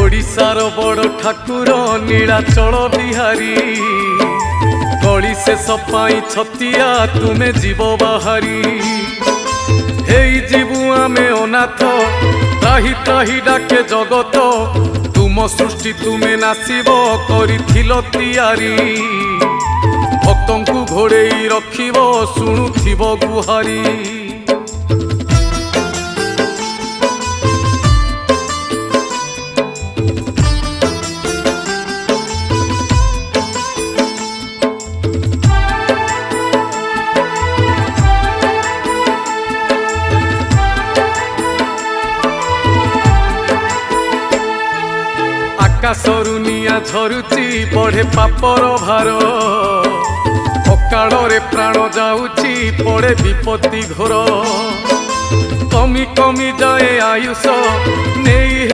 ओडिशार बड़ ठाकुर नीलाचल बिहारी गली से सपाई छतिया तुमे जीव बाहारी हेई जीवु आमे अनाथ त्राही त्राही डाके जगत तुम सृष्टि तुमे नासिब करिथिल तियारी भक्तंकु घोड़ेई रखिब शुणुथिब गुहारी आकाशरु निया झरुची बढ़े पापर भार अकाଳରେ प्राण जाऊची पड़े विपत्ति घोर कमी कमी जाए आयुष नहीं।